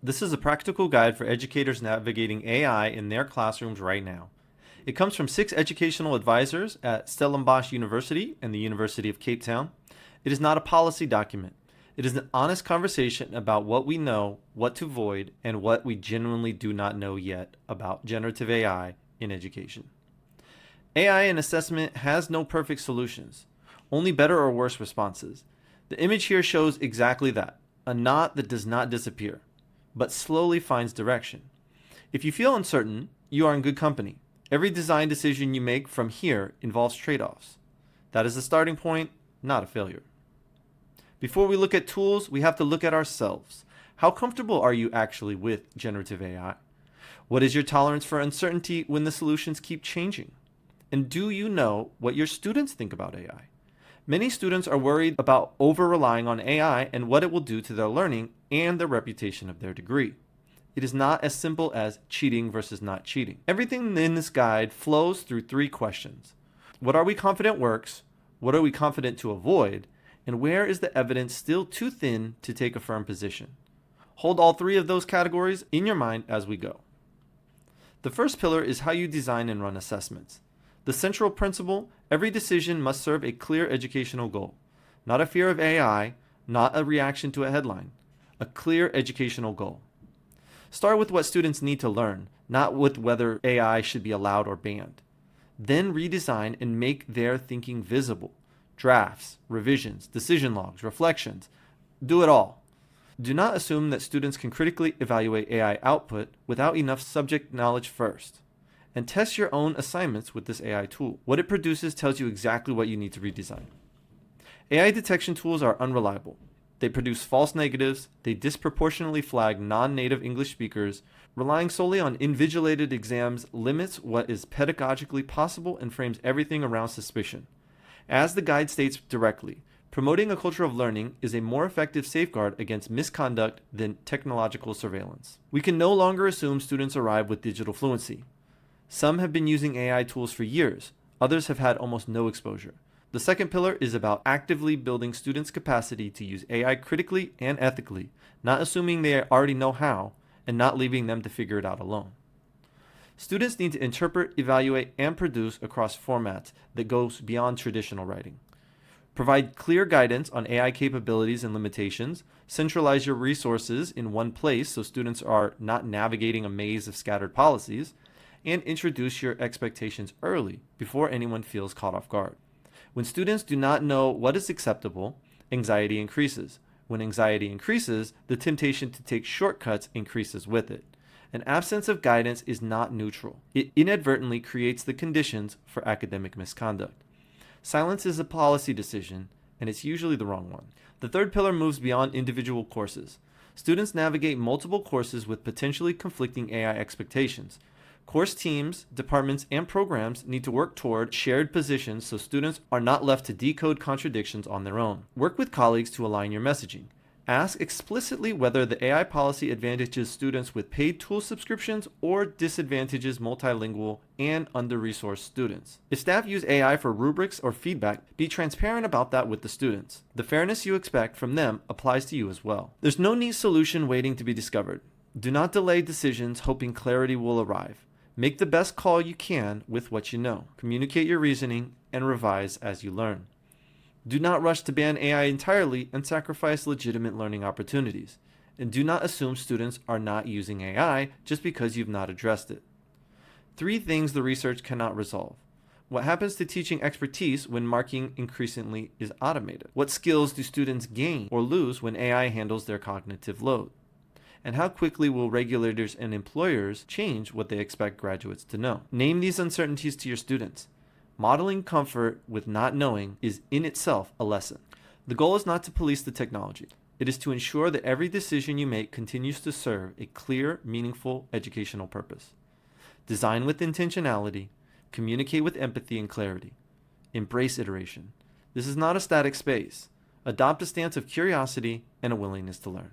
This is a practical guide for educators navigating AI in their classrooms right now. It comes from 6 educational advisors at Stellenbosch University and the University of Cape Town. It is not a policy document. It is an honest conversation about what we know, what to avoid, and what we genuinely do not know yet about generative AI in education. AI in assessment has no perfect solutions, only better or worse responses. The image here shows exactly that, a knot that does not disappear, but slowly finds direction. If you feel uncertain, you are in good company. Every design decision you make from here involves trade-offs. That is the starting point, not a failure. Before we look at tools, we have to look at ourselves. How comfortable are you actually with generative AI? What is your tolerance for uncertainty when the solutions keep changing? And do you know what your students think about AI? Many students are worried about over-relying on AI and what it will do to their learning and the reputation of their degree. It is not as simple as cheating versus not cheating. Everything in this guide flows through 3 questions. What are we confident works? What are we confident to avoid? And where is the evidence still too thin to take a firm position? Hold all 3 of those categories in your mind as we go. The first pillar is how you design and run assessments. The central principle, every decision must serve a clear educational goal. Not a fear of AI, not a reaction to a headline. A clear educational goal. Start with what students need to learn, not with whether AI should be allowed or banned. Then redesign and make their thinking visible. Drafts, revisions, decision logs, reflections. Do it all. Do not assume that students can critically evaluate AI output without enough subject knowledge first. And test your own assignments with this AI tool. What it produces tells you exactly what you need to redesign. AI detection tools are unreliable. They produce false negatives, they disproportionately flag non-native English speakers. Relying solely on invigilated exams limits what is pedagogically possible and frames everything around suspicion. As the guide states directly, promoting a culture of learning is a more effective safeguard against misconduct than technological surveillance. We can no longer assume students arrive with digital fluency. Some have been using AI tools for years, others have had almost no exposure. The second pillar is about actively building students' capacity to use AI critically and ethically, not assuming they already know how, and not leaving them to figure it out alone. Students need to interpret, evaluate, and produce across formats that goes beyond traditional writing. Provide clear guidance on AI capabilities and limitations. Centralize your resources in one place so students are not navigating a maze of scattered policies. And introduce your expectations early before anyone feels caught off guard. When students do not know what is acceptable, anxiety increases. When anxiety increases, the temptation to take shortcuts increases with it. An absence of guidance is not neutral. It inadvertently creates the conditions for academic misconduct. Silence is a policy decision, and it's usually the wrong one. The third pillar moves beyond individual courses. Students navigate multiple courses with potentially conflicting AI expectations. Course teams, departments, and programs need to work toward shared positions so students are not left to decode contradictions on their own. Work with colleagues to align your messaging. Ask explicitly whether the AI policy advantages students with paid tool subscriptions or disadvantages multilingual and under-resourced students. If staff use AI for rubrics or feedback, be transparent about that with the students. The fairness you expect from them applies to you as well. There's no neat solution waiting to be discovered. Do not delay decisions hoping clarity will arrive. Make the best call you can with what you know. Communicate your reasoning and revise as you learn. Do not rush to ban AI entirely and sacrifice legitimate learning opportunities. And do not assume students are not using AI just because you've not addressed it. 3 things the research cannot resolve. What happens to teaching expertise when marking increasingly is automated? What skills do students gain or lose when AI handles their cognitive load? And how quickly will regulators and employers change what they expect graduates to know? Name these uncertainties to your students. Modeling comfort with not knowing is in itself a lesson. The goal is not to police the technology. It is to ensure that every decision you make continues to serve a clear, meaningful educational purpose. Design with intentionality, communicate with empathy and clarity. Embrace iteration. This is not a static space. Adopt a stance of curiosity and a willingness to learn.